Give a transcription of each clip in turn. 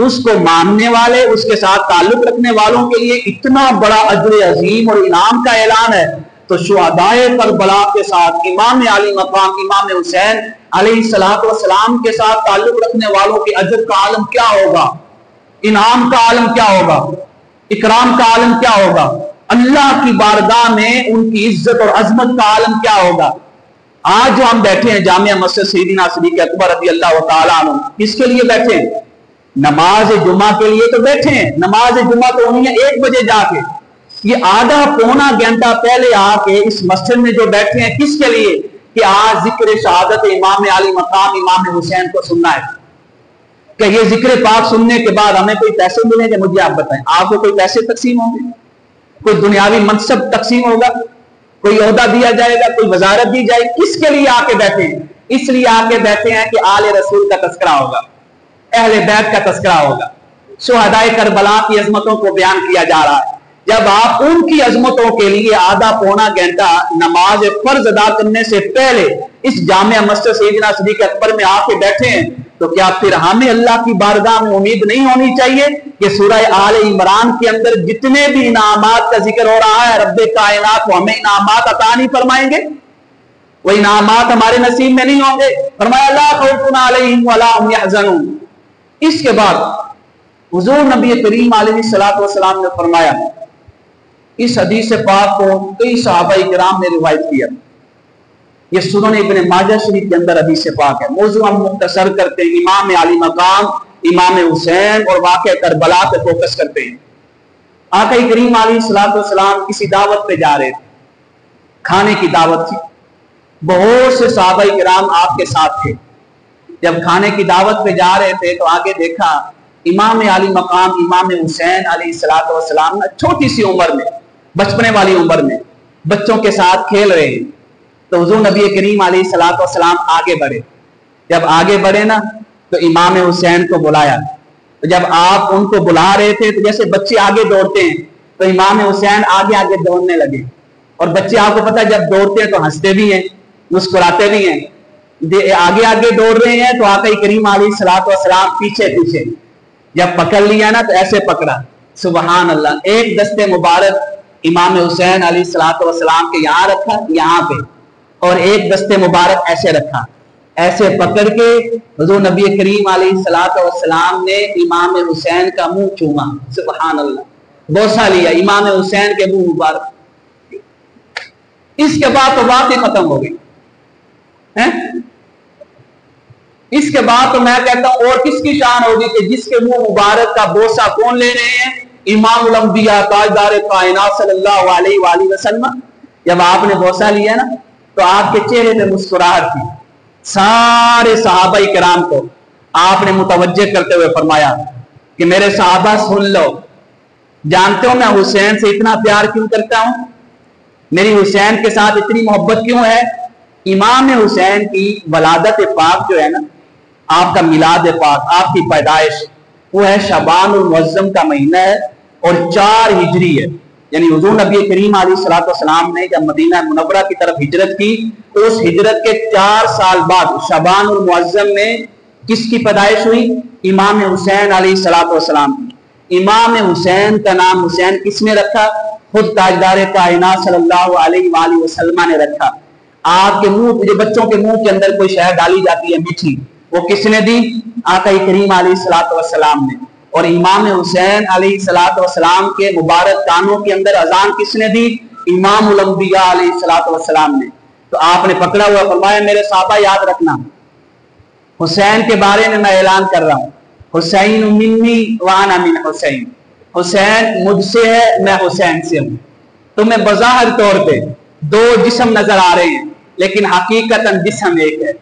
اس کو ماننے والے، اس کے ساتھ تعلق رکھنے والوں کے لیے اتنا بڑا اجر عظیم اور انعام کا اعلان ہے، تو شہدائے کربلا کے ساتھ امام علی مقام امام حسین علیہ السلام کے ساتھ تعلق رکھنے والوں کے اجر کا عالم کیا ہوگا، انعام کا عالم کیا ہوگا، اکرام کا عالم کیا ہوگا، اللہ کی بارگاہ میں ان کی عزت اور عظمت کا عالم کیا ہوگا۔ آج جو ہم بیٹھے ہیں جامعہ مسجد سیدنا صدیق اکبر رضی اللہ تعالیٰ عنہ، کس کے لیے بیٹھے ہیں؟ نماز جمعہ کے لیے تو بیٹھے ہیں۔ نماز جمعہ تو ہونی ہے 1 بجے جا کے، یہ آدھا پونا گھنٹہ پہلے آ کے اس مسجد میں جو بیٹھے ہیں کس کے لیے؟ کہ آج ذکر شہادت امام علی مقام امام حسین کو سننا ہے۔ کہ یہ ذکر پاک سننے کے بعد ہمیں کوئی پیسے ملیں گے؟ مجھے آپ بتائیں، آپ کو کوئی پیسے تقسیم ہوں گے؟ کوئی دنیاوی منصب تقسیم ہوگا؟ کوئی عہدہ دیا جائے گا؟ کوئی وزارت دی جائے گی؟ کس کے لیے آ کے بیٹھے ہیں؟ اس لیے آ کے بیٹھے ہیں کہ آل رسول کا تذکرہ ہوگا، اہل بیت کا تذکرہ ہوگا، شہدائے کربلا کی عظمتوں کو بیان کیا جا رہا ہے۔ جب آپ ان کی عظمتوں کے لیے آدھا پونا گھنٹہ نماز فرض ادا کرنے سے پہلے اس جامعہ مسجد سیدنا صدیق اکبر میں آ کے بیٹھے ہیں، تو کیا پھر ہمیں اللہ کی بارگاہ میں امید نہیں ہونی چاہیے کہ سورہ آل عمران کے اندر جتنے بھی انعامات کا ذکر ہو رہا ہے، رب کائنات وہ ہمیں انعامات عطا نہیں فرمائیں گے؟ وہ انعامات ہمارے نصیب میں نہیں ہوں گے؟ فرمایا لا خوف علیہم ولا هم يحزنون۔ اس کے بعد حضور نبی کریم علیہ السلام نے فرمایا، اس حدیث پاک کو کئی صحابہ کرام نے روایت کیا، یہ سنن ابن ماجہ شریف کے اندر حدیث پاک ہے۔ موضوع ہم مختصر کرتے ہیں، امام علی مقام امام حسین اور واقعہ کربلا پہ فوکس کرتے ہیں۔ آقا کریم علیہ السلام کسی دعوت پہ جا رہے تھے، کھانے کی دعوت تھی، بہت سے صحابہ کرام آپ کے ساتھ تھے۔ جب کھانے کی دعوت پہ جا رہے تھے تو آگے دیکھا امام علی مقام امام حسین علیہ السلام چھوٹی سی عمر میں، بچپنے والی عمر میں بچوں کے ساتھ کھیل رہے ہیں۔ تو حضور نبی کریم علیہ السلام آگے بڑھے۔ جب آگے بڑھے نا تو امام حسین کو بلایا۔ تو جب آپ ان کو بلا رہے تھے تو جیسے بچے آگے دوڑتے ہیں تو امام حسین آگے آگے دوڑنے لگے، اور بچے آپ کو پتا جب دوڑتے ہیں تو ہنستے بھی ہیں، مسکراتے بھی ہیں۔ آگے آگے دوڑ رہے ہیں تو آقا کریم علیہ السلام پیچھے پیچھے، جب پکڑ لیا نا تو ایسے پکڑا، سبحان اللہ، ایک دستے مبارک امام حسین علیہ السلام کے یہاں رکھا، یہاں پہ، اور ایک دستے مبارک ایسے رکھا، ایسے پکڑ کے حضور نبی کریم علیہ السلام نے امام حسین کا منہ چوما، سبحان اللہ، بوسہ لیا امام حسین کے منہ مبارک۔ اس کے بعد تو بات ہی ختم ہو گئی۔ اس کے بعد تو میں کہتا ہوں اور کس کی شان ہوگی کہ جس کے منہ مبارک کا بوسہ کون لے رہے ہیں؟ امام الانبیاء تاجدار کائنات صلی اللہ علیہ وآلہ وسلم۔ جب آپ نے بوسہ لیا نا تو آپ کے چہرے پہ مسکراہٹ تھی۔ سارے صحابہ کرام کو آپ نے متوجہ کرتے ہوئے فرمایا کہ میرے صحابہ سن لو، جانتے ہو میں حسین سے اتنا پیار کیوں کرتا ہوں، میری حسین کے ساتھ اتنی محبت کیوں ہے؟ امام حسین کی ولادت پاک جو ہے نا، آپ کا میلاد پاک، آپ کی پیدائش، وہ ہے شعبان المعظم کا مہینہ ہے اور 4 ہجری ہے۔ یعنی حضور نبی کریم علیہ السلام نے جب مدینہ منورہ کی طرف ہجرت کی تو اس ہجرت کے 4 سال بعد شعبان المعظم میں کس کی پیدائش ہوئی؟ امام حسین علیہ السلام کی۔ امام حسین کا نام حسین کس نے رکھا؟ خود تاجدار کائنات صلی اللہ علیہ وآلہ وسلم نے رکھا۔ آپ کے منہ، جو بچوں کے منہ کے اندر کوئی شہد ڈالی جاتی ہے میٹھی، وہ کس نے دی؟ آقا کریم علیہ السلام نے۔ اور امام حسین علیہ السلام کے مبارک کانوں کے اندر اذان کس نے دی؟ امام الانبیاء علیہ السلام نے۔ تو آپ نے پکڑا ہوا فرمایا میرے صحابہ یاد رکھنا، حسین کے بارے میں میں اعلان کر رہا ہوں، حسین منی وانا من حسین، حسین مجھ سے ہے، میں حسین سے ہوں۔ تمہیں بظاہر طور پہ 2 جسم نظر آ رہے ہیں لیکن حقیقتاً جسم ایک ہے۔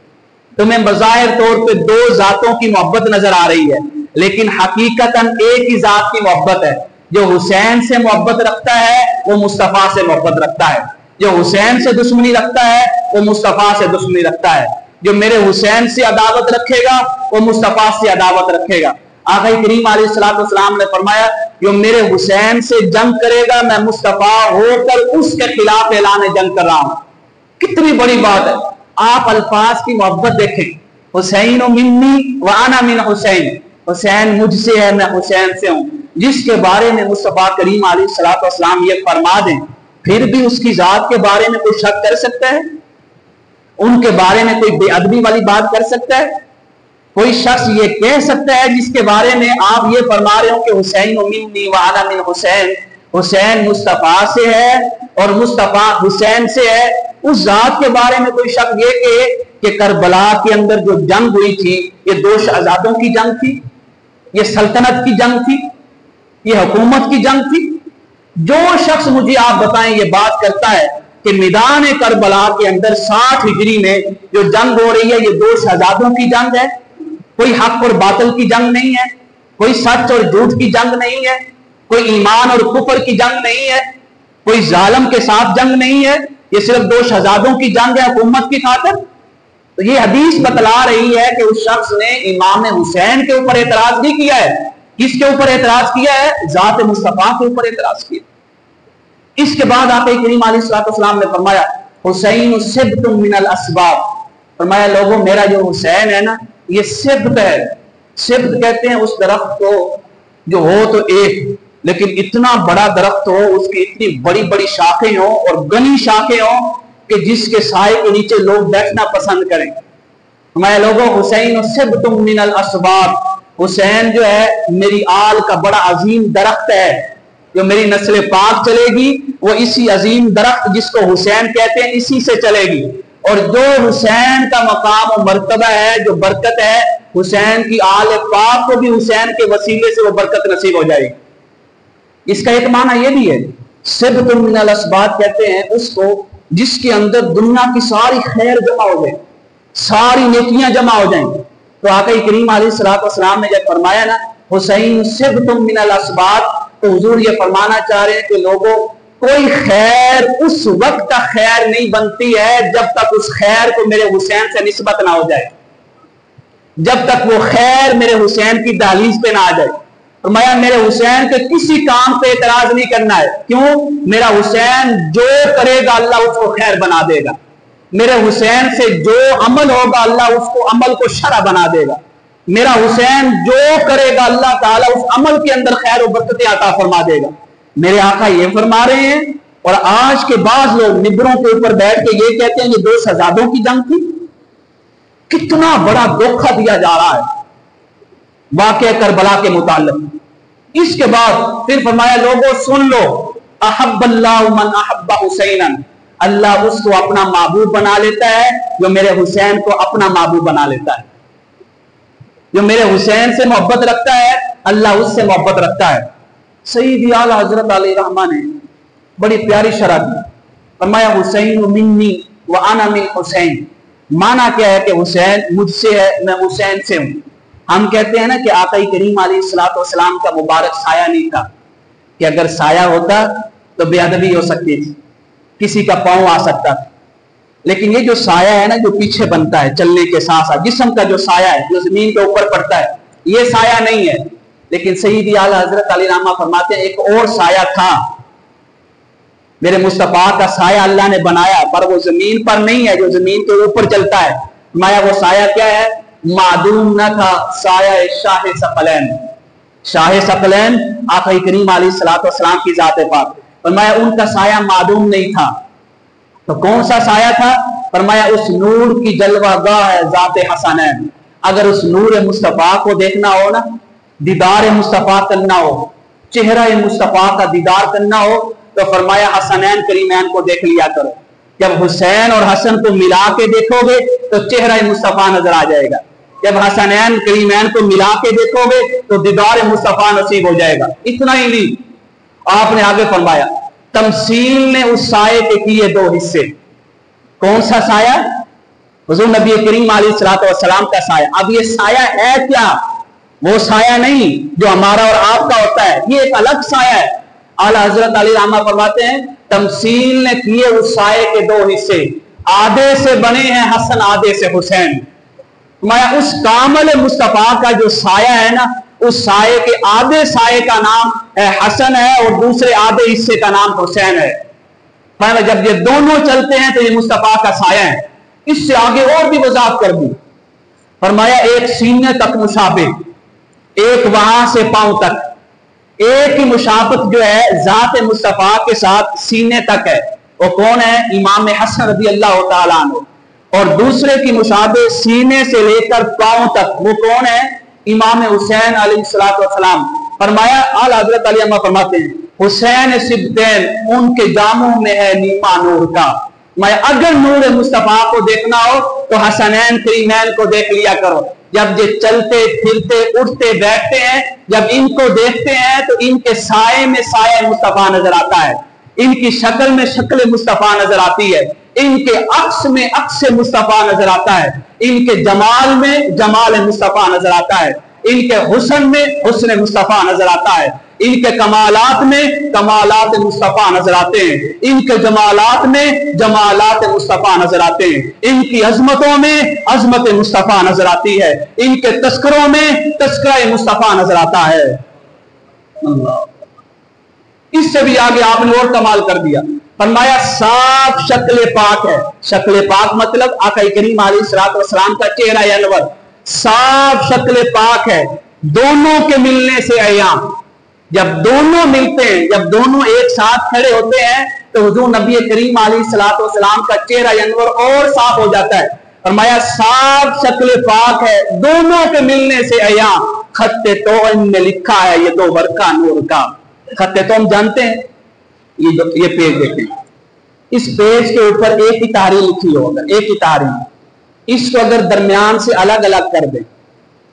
تمہیں بظاہر طور پہ 2 ذاتوں کی محبت نظر آ رہی ہے لیکن حقیقتاً ایک ہی ذات کی محبت ہے۔ جو حسین سے محبت رکھتا ہے وہ مصطفیٰ سے محبت رکھتا ہے، جو حسین سے دشمنی رکھتا ہے وہ مصطفیٰ سے دشمنی رکھتا ہے، جو میرے حسین سے عداوت رکھے گا وہ مصطفیٰ سے عداوت رکھے گا۔ آقا کریم علیہ السلام نے فرمایا جو میرے حسین سے جنگ کرے گا میں مصطفیٰ ہو کر اس کے خلاف اعلان جنگ کر رہا ہوں۔ کتنی بڑی بات ہے، آپ الفاظ کی محبت دیکھیں، حسین منی وانا من حسین، حسین مجھ سے ہے، میں حسین سے ہوں، جس کے بارے میں مصطفیٰ کریم علیہ الصلوۃ والسلام یہ فرما دیں، پھر بھی اس کی ذات کے بارے میں کوئی شک کر سکتا ہے؟ ان کے بارے میں کوئی بے ادبی والی بات کر سکتا ہے؟ کوئی شخص یہ کہہ سکتا ہے جس کے بارے میں آپ یہ فرما رہے ہو کہ حسین منی وانا من حسین، حسین مصطفیٰ سے ہے اور مصطفیٰ حسین سے ہے، اس ذات کے بارے میں کوئی شخص یہ کہے کہ کربلا کے اندر جو جنگ ہوئی تھی یہ دو شہزادوں کی جنگ تھی، یہ سلطنت کی جنگ تھی، یہ حکومت کی جنگ تھی؟ جو شخص مجھے آپ بتائیں یہ بات کرتا ہے کہ میدان کربلا کے اندر 60 ہجری میں جو جنگ ہو رہی ہے یہ دو شہزادوں کی جنگ ہے، کوئی حق اور باطل کی جنگ نہیں ہے، کوئی سچ اور جھوٹ کی جنگ نہیں ہے، کوئی ایمان اور کفر کی جنگ نہیں ہے، کوئی ظالم کے ساتھ جنگ نہیں ہے، یہ صرف دو شہزادوں کی جنگ ہے حکومت کی خاطر؟ تو یہ حدیث بتلا رہی ہے کہ اس شخص نے امام حسین کے اوپر اعتراض نہیں کیا ہے۔ کس کے اوپر اعتراض کیا ہے؟ ذات مصطفیٰ کے اوپر اعتراض کیا۔ اس کے بعد آقا کریم علیہ الصلوۃ والسلام نے فرمایا حسین سبت من الاسباط، فرمایا لوگوں میرا جو حسین ہے نا یہ سبت ہے۔ سبت کہتے ہیں اس درخت کو جو ہو تو ایک لیکن اتنا بڑا درخت ہو، اس کی اتنی بڑی بڑی شاخیں ہوں اور گھنی شاخیں ہوں کہ جس کے سائے کے نیچے لوگ بیٹھنا پسند کریں۔ فرمایا لوگوں حسین سبت من الاسباط، حسین جو ہے میری آل کا بڑا عظیم درخت ہے، جو میری نسل پاک چلے گی وہ اسی عظیم درخت جس کو حسین کہتے ہیں اسی سے چلے گی، اور جو حسین کا مقام و مرتبہ ہے، جو برکت ہے، حسین کی آل پاک کو بھی حسین کے وسیلے سے وہ برکت نصیب ہو جائے گی۔ اس کا ایک معنی یہ بھی ہے سبت من الاسباط کہتے ہیں اس کو جس کے اندر دنیا کی ساری خیر جمع ہو جائے، ساری نیکیاں جمع ہو جائیں۔ تو آقا کریم علیہ الصلوۃ والسلام نے جب فرمایا نا حسین سبت من الاسباط، تو حضور یہ فرمانا چاہ رہے ہیں کہ لوگوں کوئی خیر اس وقت تک خیر نہیں بنتی ہے جب تک اس خیر کو میرے حسین سے نسبت نہ ہو جائے، جب تک وہ خیر میرے حسین کی دہلیز پہ نہ آ جائے۔ فرمایا میرے حسین کے کسی کام پہ اعتراض نہیں کرنا ہے، کیوں؟ میرا حسین جو کرے گا اللہ اس کو خیر بنا دے گا، میرے حسین سے جو عمل ہوگا اللہ اس کو عمل کو شرع بنا دے گا، میرا حسین جو کرے گا اللہ تعالیٰ اس عمل کے اندر خیر و برکت عطا فرما دے گا۔ میرے آقا یہ فرما رہے ہیں، اور آج کے بعض لوگ ممبروں کے اوپر بیٹھ کے یہ کہتے ہیں یہ دو شہزادوں کی جنگ تھی۔ کتنا بڑا دھوکہ دیا جا رہا ہے واقعہ کربلا کے متعلق۔ اس کے بعد پھر فرمایا لوگوں سن لو، احب اللہ من احب حسینا، اللہ اس کو اپنا محبوب بنا لیتا ہے جو میرے حسین کو اپنا محبوب بنا لیتا ہے۔ جو میرے حسین سے محبت رکھتا ہے اللہ اس سے محبت رکھتا ہے۔ سیدی اعلی حضرت علیہ رحمہ نے بڑی پیاری شرح دی، فرمایا حسین منی وانا من حسین، معنی کیا ہے کہ حسین مجھ سے ہے میں حسین سے ہوں۔ ہم کہتے ہیں نا کہ آقا کریم علیہ الصلوۃ والسلام کا مبارک سایہ نہیں تھا، کہ اگر سایہ ہوتا تو بے ادبی ہو سکتی تھی، کسی کا پاؤں آ سکتا تھا، لیکن یہ جو سایہ ہے نا جو پیچھے بنتا ہے چلنے کے ساتھ ساتھ، جسم کا جو سایہ ہے جو زمین کے اوپر پڑتا ہے یہ سایہ نہیں ہے۔ لیکن سیدی اعلی حضرت علی رحمہ فرماتے ہیں ایک اور سایہ تھا، میرے مصطفیٰ کا سایہ اللہ نے بنایا پر وہ زمین پر نہیں ہے، جو زمین کے اوپر چلتا ہے۔ فرمایا وہ سایہ کیا ہے؟ معدوم نہ تھا سایہ شاہ ثقلین، شاہ ثقلین آقا کریم علیہ الصلوۃ والسلام کی ذات پاک، فرمایا ان کا سایہ معدوم نہیں تھا۔ تو کون سا سایہ تھا؟ فرمایا اس نور کی جلوہ گاہ ہے ذات حسنین، اگر اس نور مصطفیٰ کو دیکھنا ہو نا، دیدار مصطفیٰ کرنا ہو، چہرہ مصطفیٰ کا دیدار کرنا ہو تو فرمایا حسنین کریمین کو دیکھ لیا کرو۔ جب حسین اور حسن کو ملا کے دیکھو گے تو چہرہ مصطفیٰ نظر آ جائے گا، جب حسنین کریمین کو ملا کے دیکھو گے تو دیدار مصطفیٰ نصیب ہو جائے گا۔ اتنا ہی نہیں، آپ نے آگے فرمایا تمثیل نے اس سائے کے کیے دو حصے۔ کون سا سایہ؟ حضور نبی کریم علیہ الصلوۃ والسلام کا سایہ۔ اب یہ سایہ ہے کیا؟ وہ سایہ نہیں جو ہمارا اور آپ کا ہوتا ہے، یہ ایک الگ سایہ ہے۔ اعلیٰ حضرت علی رحمہ فرماتے ہیں تمثیل نے کیے اس سائے کے دو حصے، آدھے سے بنے ہیں حسن آدھے سے حسین۔ اس کامل مصطفیٰ کا جو سایہ ہے نا، اس سائے کے آدھے سائے کا نام حسن ہے اور دوسرے آدھے حصے کا نام حسین ہے۔ جب یہ دونوں چلتے ہیں تو یہ مصطفیٰ کا سایہ ہے۔ اس سے آگے اور بھی وضاحت کر دی، فرمایا ایک سینے تک مشابہ، ایک وہاں سے پاؤں تک، ایک ہی مشابہت جو ہے ذات مصطفیٰ کے ساتھ سینے تک ہے، وہ کون ہے؟ امام حسن رضی اللہ تعالیٰ عنہ. اور دوسرے کی مشابہت سینے سے لے کر پاؤں تک، وہ کون ہے؟ امام حسین علیہ السلام. فرمایا اعلی حضرت علی اما فرماتے ہیں حسین سبتین، ان کے جاموں میں ہے نیما نور کا. میں اگر نور مصطفیٰ کو دیکھنا ہو تو حسنین کریمین کو دیکھ لیا کرو. جب یہ چلتے پھرتے اٹھتے بیٹھتے ہیں، جب ان کو دیکھتے ہیں تو ان کے سائے میں سایہ مصطفیٰ نظر آتا ہے، ان کی شکل میں شکل مصطفیٰ نظر آتی ہے، ان کے عکس میں عکس مصطفیٰ نظر آتا ہے، ان کے جمال میں جمال مصطفیٰ نظر آتا ہے، ان کے حسن میں حسن مصطفیٰ نظر آتا ہے، ان کے کمالات میں کمالات مصطفیٰ نظر آتے ہیں، ان کے جمالات میں جمالات مصطفیٰ نظر آتے ہیں، ان کی عظمتوں میں عظمت مصطفیٰ نظر آتی ہے، ان کے تذکروں میں تذکرہ مصطفیٰ نظر آتا ہے. اللہ، اس سے بھی آگے آپ نے اور کمال کر دیا. فرمایا صاف شکل پاک ہے. شکل پاک مطلب آقا کریم علیہ الصلوۃ والسلام کا چہرہ انور صاف شکل پاک ہے، دونوں کے ملنے سے عیاں. جب دونوں ملتے ہیں، جب دونوں ایک ساتھ کھڑے ہوتے ہیں تو حضور نبی کریم علیہ الصلوۃ والسلام کا چہرہ انور اور صاف ہو جاتا ہے. فرمایا صاف شکل پاک ہے، دونوں کے ملنے سے عیاں. خط توأم میں لکھا ہے یہ دو ورقہ نور کا. خط توأم جانتے ہیں؟ یہ پیج دیکھیں، اس پیج کے اوپر ایک ہی تحریر لکھی ہو، اگر ایک ہی تحریر، اس کو اگر درمیان سے الگ الگ کر دیں،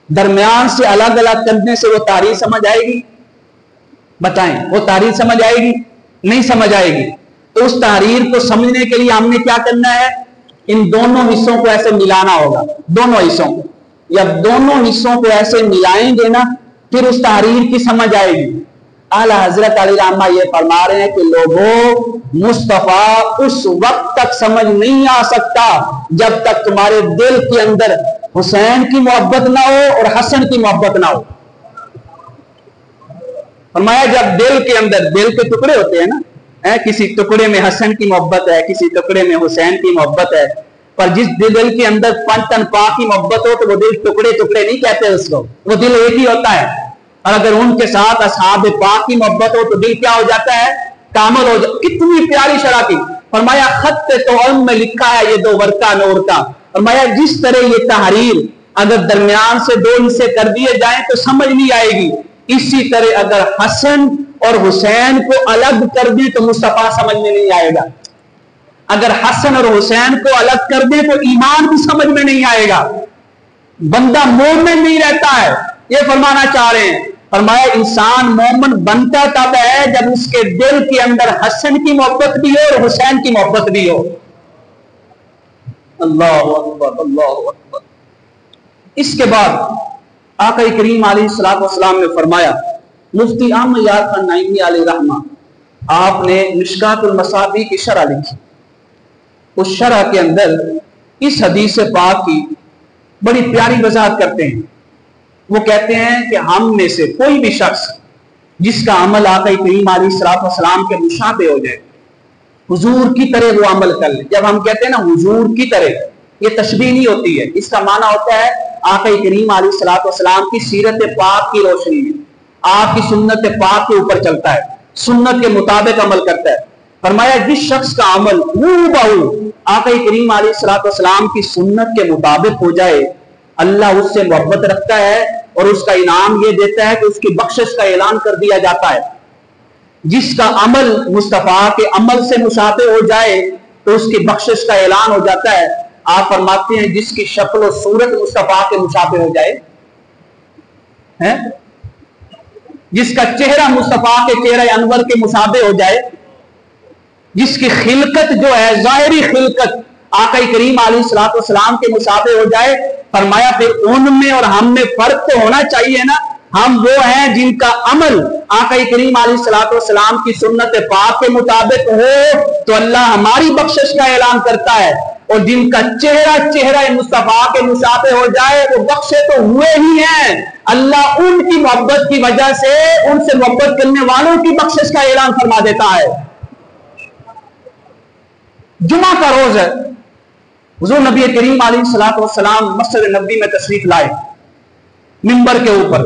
درمیان سے الگ الگ کرنے سے وہ تحریر سمجھ آئے گی؟ بتائیں، وہ تحریر سمجھ آئے گی؟ نہیں سمجھ آئے گی. تو اس تحریر کو سمجھنے کے لیے ہم نے کیا کرنا ہے؟ ان دونوں حصوں کو ایسے ملانا ہوگا. دونوں حصوں کو، جب دونوں حصوں کو ایسے ملائیں گے نا، پھر اس تحریر کی سمجھ آئے گی. اعلی حضرت علی رحمہ یہ فرما رہے ہیں کہ لوگوں، مصطفیٰ اس وقت تک سمجھ نہیں آ سکتا جب تک تمہارے دل کے اندر حسین کی محبت نہ ہو اور حسن کی محبت نہ ہو. فرمایا جب دل کے اندر، دل کے ٹکڑے ہوتے ہیں نا، کسی ٹکڑے میں حسن کی محبت ہے، کسی ٹکڑے میں حسین کی محبت ہے، پر جس دل کے اندر پن پاک کی محبت ہو تو وہ دل ٹکڑے ٹکڑے نہیں کہتے اس کو، وہ دل ایک ہی ہوتا ہے. اور اگر ان کے ساتھ اصحاب پاک کی محبت ہو تو دل کیا ہو جاتا ہے؟ کامل ہو جاتا. کتنی پیاری شرح کی. فرمایا خط توأم میں لکھا ہے یہ دو ورقہ نور کا. فرمایا جس طرح یہ تحریر اگر درمیان سے دو حصے کر دیے جائیں تو سمجھ نہیں آئے گی، اسی طرح اگر حسن اور حسین کو الگ کر دیں تو مصطفیٰ سمجھ میں نہیں آئے گا. اگر حسن اور حسین کو الگ کر دیں تو ایمان بھی سمجھ میں نہیں آئے گا، بندہ مومن نہیں رہتا ہے. یہ فرمانا چاہ رہے ہیں. فرمایا انسان مومن بنتا تب ہے جب اس کے دل کے اندر حسن کی محبت بھی ہو اور حسین کی محبت بھی ہو. اللہ اکبر، اللہ اکبر. اس کے بعد آقا کریم علیہ الصلوۃ والسلام نے فرمایا، مفتی احمد یار خان نعیمی علیہ رحمہ آپ نے مشکات المصابیح کی شرح لکھی. اس شرح کے اندر اس حدیث پاک کی بڑی پیاری وضاحت کرتے ہیں. وہ کہتے ہیں کہ ہم میں سے کوئی بھی شخص جس کا عمل آقا کریم علیہ الصلوۃ والسلام کے مشابہ ہو جائے، حضور کی طرح وہ عمل کر لے. جب ہم کہتے ہیں نا حضور کی طرح، یہ تشبیہ نہیں ہوتی ہے، اس کا معنی ہوتا ہے آقا کریم علیہ الصلوۃ والسلام کی سیرت پاک کی روشنی میں آپ کی سنت پاک کے اوپر چلتا ہے، سنت کے مطابق عمل کرتا ہے. فرمایا جس شخص کا عمل ہو آقا کریم علیہ الصلوۃ والسلام کی سنت کے مطابق ہو جائے، اللہ اس سے محبت رکھتا ہے اور اس کا انعام یہ دیتا ہے کہ اس کی بخشش کا اعلان کر دیا جاتا ہے. جس کا عمل مصطفیٰ کے عمل سے مشابہ ہو جائے تو اس کی بخشش کا اعلان ہو جاتا ہے. آپ فرماتے ہیں جس کی شکل و صورت مصطفیٰ کے مشابہ ہو جائے، جس کا چہرہ مصطفیٰ کے چہرہ انور کے مشابہ ہو جائے، جس کی خلقت جو ہے ظاہری خلقت آقا کریم علیہ الصلوۃ والسلام کے مشابہ ہو جائے، فرمایا پھر ان میں اور ہم میں فرق تو ہونا چاہیے نا. ہم وہ ہیں جن کا عمل آقا کریم علیہ الصلوۃ والسلام کی سنت پاک کے مطابق ہو تو اللہ ہماری بخشش کا اعلان کرتا ہے، اور جن کا چہرہ مصطفیٰ کے مشابہ ہو جائے وہ بخشے تو ہوئے ہی ہیں، اللہ ان کی محبت کی وجہ سے ان سے محبت کرنے والوں کی بخشش کا اعلان فرما دیتا ہے. جمعہ کا روز ہے، حضور نبی کریم علیہ الصلوۃ والسلام مسجد نبوی میں تشریف لائے، منبر کے اوپر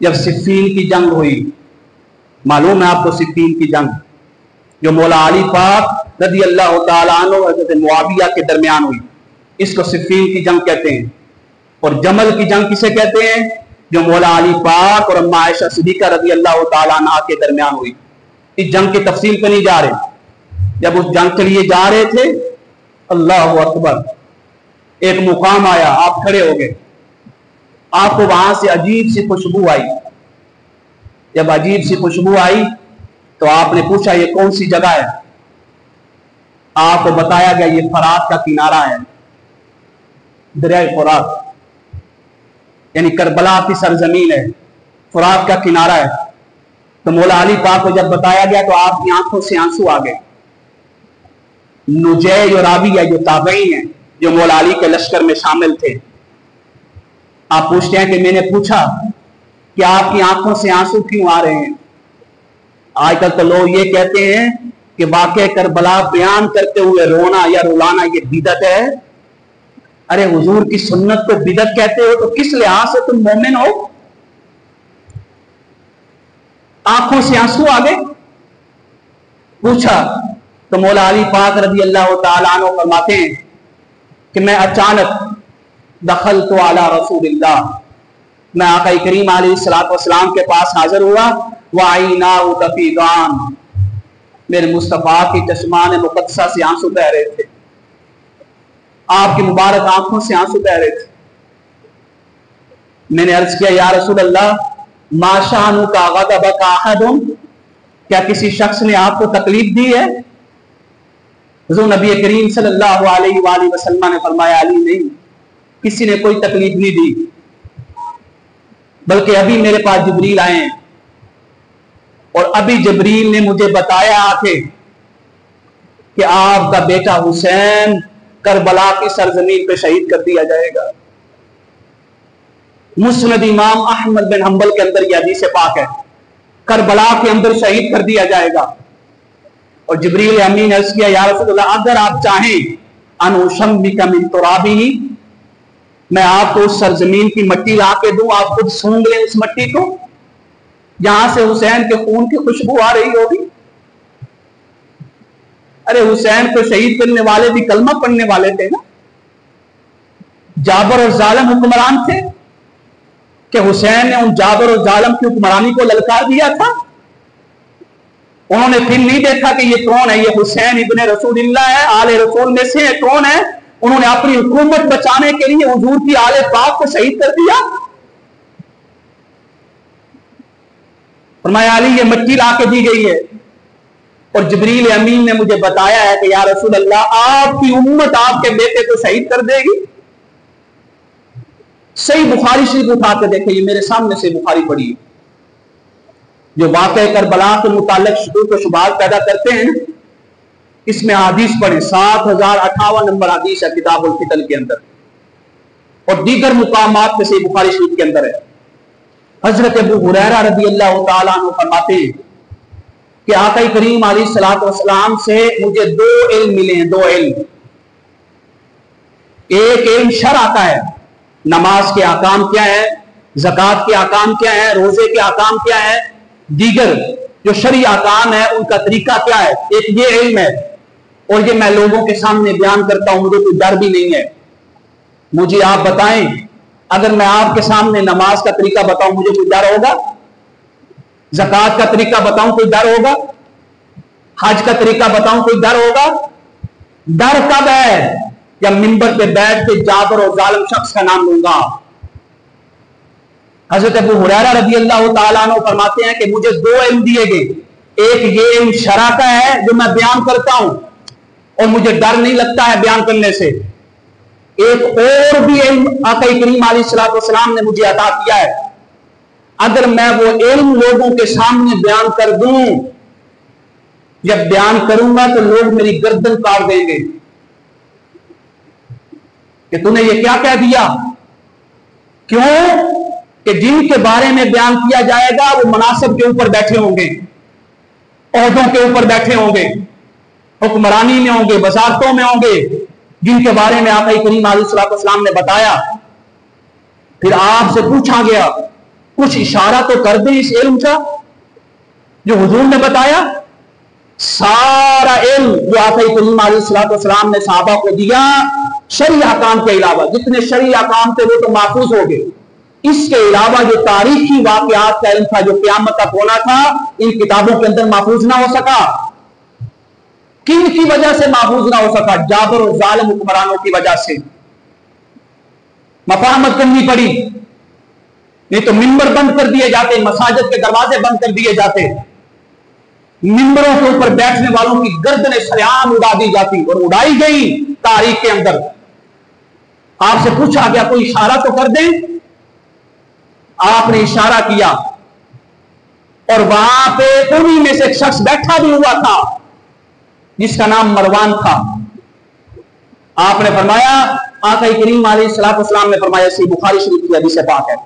جب صفین کی جنگ ہوئی، معلوم ہے آپ کو صفین کی جنگ جو مولا علی پاک رضی اللہ تعالیٰ عنہ اور حضرت معاویہ کے درمیان ہوئی، اس کو صفین کی جنگ کہتے ہیں۔ اور جمل کی جنگ کسے کہتے ہیں؟ جو مولا علی پاک اور اما عائشہ صدیقہ رضی اللہ تعالیٰ عنہ کے درمیان ہوئی۔ اس جنگ کی تفصیل پہ نہیں جا رہے، جب اس جنگ کے لیے جا رہے تھے، اللہ اکبر، ایک مقام آیا، آپ کھڑے ہو گئے، آپ کو وہاں سے عجیب سی خوشبو آئی۔ جب عجیب سی خوشبو آئی تو آپ نے پوچھا یہ کون سی جگہ ہے؟ آپ کو بتایا گیا یہ فرات کا کنارہ ہے، دریائے فرات، یعنی کربلا کی سرزمین ہے، فرات کا کنارہ ہے۔ تو مولا علی پاک کو جب بتایا گیا تو آپ کی آنکھوں سے آنسو آ گئے۔ نجے اور رابیہ جو تابعین ہیں جو مولا علی کے لشکر میں شامل تھے، آپ پوچھتے ہیں کہ میں نے پوچھا کہ آپ کی آنکھوں سے آنسو کیوں آ رہے ہیں؟ آج کل تو لوگ یہ کہتے ہیں کہ واقعہ کربلا بیان کرتے ہوئے رونا یا رلانا یہ بدعت ہے۔ ارے حضور کی سنت کو بدعت کہتے ہو تو کس لحاظ سے تم مومن ہو؟ آنکھوں سے آنسو آ گئے۔ پوچھا تو مولا علی پاک رضی اللہ تعالیٰ عنہ فرماتے ہیں کہ میں اچانک دخلت علی رسول اللہ، میں آقا کریم علیہ الصلوۃ والسلام کے پاس حاضر ہوا، وعیناہ تفیضان، میرے مصطفیٰ کی چشمان مقدسہ سے آنسو بہ رہے تھے، آپ کی مبارک آنکھوں سے آنسو بہ رہے تھے۔ میں نے عرض کیا یا رسول اللہ ما شأنک غضبک احد، کیا کسی شخص نے آپ کو تکلیف دی ہے؟ حضور نبی کریم صلی اللہ علیہ وآلہ وسلم نے فرمایا علی نہیں، کسی نے کوئی تکلیف نہیں دی، بلکہ ابھی میرے پاس جبریل آئے ہیں اور ابھی جبریل نے مجھے بتایا آکے کہ آپ کا بیٹا حسین کربلا کی سرزمین پہ شہید کر دیا جائے گا۔ مسند امام احمد بن حنبل کے اندر یہ حدیث پاک ہے، کربلا کے اندر شہید کر دیا جائے گا۔ اور جبریل امین نے عرض کیا یا رسول اللہ اگر آپ چاہیں ان اشمک من ترابہ، میں آپ کو اس سرزمین کی مٹی لا کے دوں، آپ خود سونگ لیں اس مٹی کو جہاں سے حسین کے خون کی خوشبو آ رہی ہوگی۔ ارے حسین کو شہید کرنے والے بھی کلمہ پڑھنے والے تھے نا، جابر اور ظالم حکمران تھے کہ حسین نے ان جابر اور ظالم کی حکمرانی کو للکار دیا تھا۔ انہوں نے پھر نہیں دیکھا کہ یہ کون ہے، یہ حسین ابن رسول اللہ ہے، آل رسول میں سے کون ہے، انہوں نے اپنی حکومت بچانے کے لیے حضور کی آل پاک کو شہید کر دیا۔ فرمایا علی یہ مٹی لا کے دی گئی ہے اور جبریل امین نے مجھے بتایا ہے کہ یا رسول اللہ آپ کی امت آپ کے بیٹے کو شہید کر دے گی۔ صحیح بخاری شریف اٹھا کے دیکھیں، یہ میرے سامنے سے بخاری پڑھی ہے، جو واقعہ کربلا کے متعلق شکوک و شبہات پیدا کرتے ہیں، اس میں حدیث پڑھیں، 7058 نمبر حدیث ہے کتاب الفتن کے اندر، اور دیگر مقامات میں سے بخاری شریف کے اندر ہے۔ حضرت ابو ہریرہ رضی اللہ تعالیٰ عنہ فرماتے ہیں کہ آقا کریم علیہ الصلوۃ والسلام سے مجھے دو علم ملے ہیں، دو علم۔ ایک علم شرع کا ہے، نماز کے احکام کیا ہے، زکوٰۃ کے احکام کیا ہے، روزے کے احکام کیا ہے، دیگر جو شرعی احکام ہے ان کا طریقہ کیا ہے، ایک یہ علم ہے، اور یہ میں لوگوں کے سامنے بیان کرتا ہوں، مجھے کوئی ڈر بھی نہیں ہے۔ مجھے آپ بتائیں اگر میں آپ کے سامنے نماز کا طریقہ بتاؤں مجھے کوئی ڈر ہوگا؟ زکوٰۃ کا طریقہ بتاؤں کوئی ڈر ہوگا؟ حج کا طریقہ بتاؤں کوئی ڈر ہوگا؟ ڈر کب ہے؟ جب منبر پہ بیٹھ کے جابر اور ظالم شخص کا نام لوں گا۔ حضرت ابو ہریرہ رضی اللہ تعالیٰ عنہ فرماتے ہیں کہ مجھے دو علم دیے گئے، ایک یہ علم شرع کا ہے جو میں بیان کرتا ہوں اور مجھے ڈر نہیں لگتا ہے بیان کرنے سے، ایک اور بھی علم آقا کریم علیہ الصلوۃ والسلام نے مجھے عطا کیا ہے، اگر میں وہ علم لوگوں کے سامنے بیان کر دوں، جب بیان کروں گا تو لوگ میری گردن کاٹ دیں گے کہ تو نے یہ کیا کہہ دیا۔ کیوں کہ جن کے بارے میں بیان کیا جائے گا وہ مناصب کے اوپر بیٹھے ہوں گے، عہدوں کے اوپر بیٹھے ہوں گے، حکمرانی میں ہوں گے، وزارتوں میں ہوں گے، جن کے بارے میں آقا کریم علیہ الصلوۃ والسلام نے بتایا۔ پھر آپ سے پوچھا گیا کچھ اشارہ تو کر دیں اس علم کا جو حضور نے بتایا. سارا علم جو آقا کریم علیہ الصلوۃ والسلام نے صحابہ کو دیا شرعی احکام کے علاوہ جتنے شرعی احکام تھے وہ تو محفوظ ہو گئے. اس کے علاوہ جو تاریخی واقعات کا علم تھا جو قیامت تک ہونا تھا ان کتابوں کے اندر محفوظ نہ ہو سکا. کن کی وجہ سے محفوظ نہ ہو سکا؟ جابر اور ظالم حکمرانوں کی وجہ سے. مفاہمت کرنی پڑی, نہیں تو منبر بند کر دیے جاتے, مساجد کے دروازے بند کر دیے جاتے, منبروں کے اوپر بیٹھنے والوں کی گردنیں سریعام اڑا دی جاتی اور اڑائی گئی تاریخ کے اندر. آپ سے پوچھا گیا کوئی اشارہ تو کر دیں. آپ نے اشارہ کیا اور وہاں پہ انہی میں سے ایک شخص بیٹھا بھی ہوا تھا جس کا نام مروان تھا. آپ نے فرمایا, آقا کریم علیہ الصلوۃ والسلام نے فرمایا, صحیح بخاری شریف کی حدیث پاک ہے,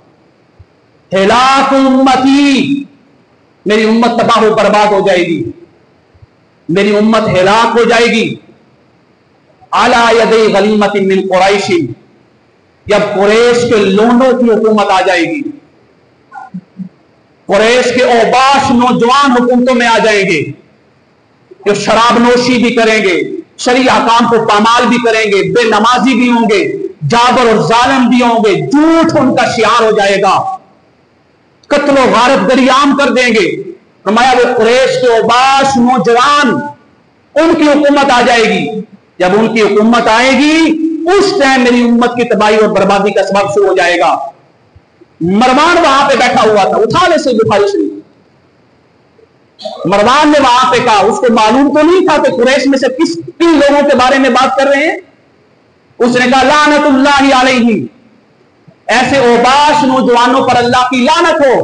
ہلاک امتی, میری امت تباہ و برباد ہو جائے گی, میری امت ہلاک ہو جائے گی. علی یدی غلیمۃ من قریش, جب قریش کے لونڈوں کی حکومت آ جائے گی, قریش کے اوباش نوجوان حکومتوں میں آ جائیں گے جو شراب نوشی بھی کریں گے, شرعی احکام کو پامال بھی کریں گے, بے نمازی بھی ہوں گے, جابر اور ظالم بھی ہوں گے, جھوٹ ان کا شعار ہو جائے گا, قتل و غارت گری عام کر دیں گے. فرمایا وہ قریش کے اوباش نوجوان ان کی حکومت آ جائے گی. جب ان کی حکومت آئے گی اس ٹائم میری امت کی تباہی اور بربادی کا سبب شروع ہو جائے گا. مروان وہاں پہ بیٹھا ہوا تھا, اٹھا لے صحیح بخاری شریف. مروان نے وہاں پہ کہا, اس کو معلوم تو نہیں تھا کہ قریش میں سے کن لوگوں کے بارے میں بات کر رہے ہیں. اس نے کہا لعنت اللہ علیہ, ایسے اوباش نوجوانوں پر اللہ کی لعنت ہو.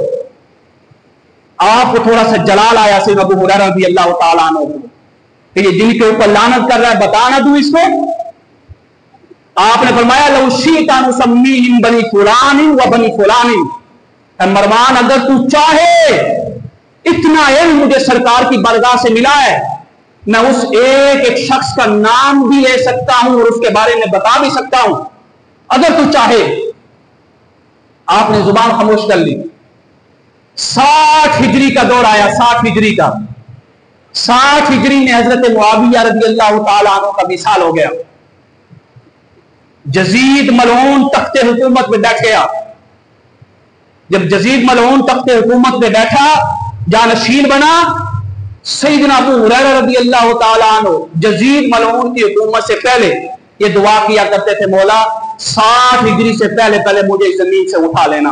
آپ کو تھوڑا سا جلال آیا سیدنا ابو ہریرہ رضی اللہ تعالیٰ عنہ کو کہ یہ جن کے اوپر لعنت کر رہا ہے بتا نہ دوں اس کو. آپ نے فرمایا لو شئت ان اسمیہم بنی فلان و بنی فلان, مروان اگر تو چاہے, اتنا علم مجھے سرکار کی بارگاہ سے ملا ہے, میں اس ایک ایک شخص کا نام بھی لے سکتا ہوں اور اس کے بارے میں بتا بھی سکتا ہوں اگر تو چاہے. آپ نے زبان خاموش کر لی. 60 ہجری کا دور آیا, 60 ہجری کا. 60 ہجری میں حضرت معاویہ رضی اللہ تعالیٰ عنہ کا وصال ہو گیا. یزید ملعون تخت حکومت پہ بیٹھ گیا. جب یزید ملعون تخت حکومت پہ بیٹھا, جانشین بنا, سیدنا ابو ہریرہ رضی اللہ تعالیٰ عنہ یزید ملعون کی حکومت سے پہلے یہ دعا کیا کرتے تھے, مولا 60 ہجری سے پہلے مجھے اس زمین سے اٹھا لینا,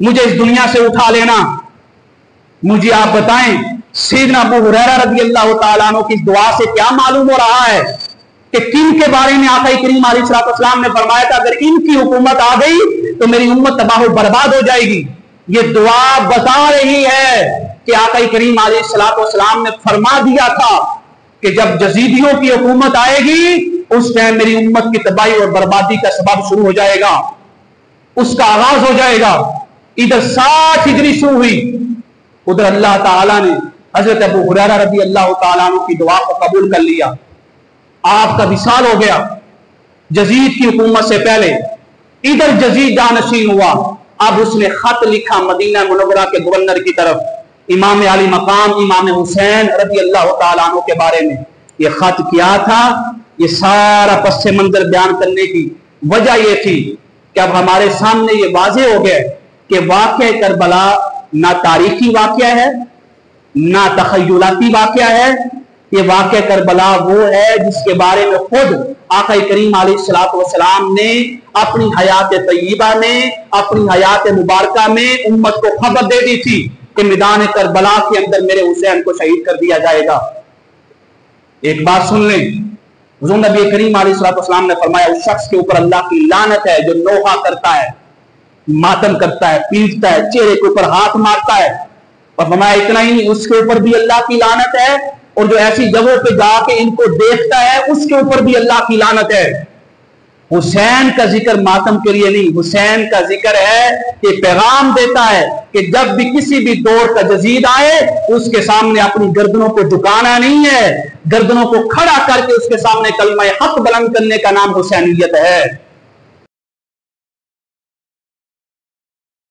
مجھے اس دنیا سے اٹھا لینا. مجھے آپ بتائیں سیدنا ابو ہریرہ رضی اللہ تعالیٰ عنہ کی دعا سے کیا معلوم ہو رہا ہے کہ کن کے بارے میں آقا کریم علیہ الصلوۃ والسلام نے فرمایا تھا اگر ان کی حکومت آ گئی تو میری امت تباہ و برباد ہو جائے گی. یہ دعا بتا رہی ہے کہ آقا کریم علیہ الصلوۃ والسلام نے فرما دیا تھا کہ جب یزیدیوں کی حکومت آئے گی اس ٹائم میری امت کی تباہی اور بربادی کا سبب شروع ہو جائے گا, اس کا آغاز ہو جائے گا. ادھر 60 ہجری شروع ہوئی, ادھر اللہ تعالیٰ نے حضرت ابو ہریرہ رضی اللہ تعالیٰ عنہ کی دعا کو قبول کر لیا. آپ کا وصال ہو گیا یزید کی حکومت سے پہلے. ادھر یزید جانشین ہوا. اب اس نے خط لکھا مدینہ منورہ کے گورنر کی طرف, امام علی مقام امام حسین رضی اللہ تعالیٰ عنہ کے بارے میں. یہ خط کیا تھا, یہ سارا پس منظر بیان کرنے کی وجہ یہ تھی کہ اب ہمارے سامنے یہ واضح ہو گیا کہ واقعہ کربلا نہ تاریخی واقعہ ہے نہ تخیلاتی واقعہ ہے. یہ واقعہ کربلا وہ ہے جس کے بارے میں خود آقا کریم علیہ الصلوۃ والسلام نے اپنی حیات طیبہ میں, اپنی حیات مبارکہ میں امت کو خبر دے دی تھی کہ میدان کربلا کے اندر میرے حسین کو شہید کر دیا جائے گا. ایک بات سن لیں, حضور نبی کریم علیہ الصلوۃ والسلام نے فرمایا اس شخص کے اوپر اللہ کی لعنت ہے جو نوحہ کرتا ہے, ماتم کرتا ہے, پیٹتا ہے, چہرے کے اوپر ہاتھ مارتا ہے. اور فرمایا اتنا ہی نہیں, اس کے اوپر بھی اللہ کی لعنت ہے, اور جو ایسی جگہوں پہ جا کے ان کو دیکھتا ہے اس کے اوپر بھی اللہ کی لعنت ہے. حسین کا ذکر ماتم کے لیے نہیں, حسین کا ذکر ہے کہ پیغام دیتا ہے کہ جب بھی کسی بھی دور کا یزید آئے اس کے سامنے اپنی گردنوں کو جھکانا نہیں ہے, گردنوں کو کھڑا کر کے اس کے سامنے کلمہ حق بلند کرنے کا نام حسینیت ہے.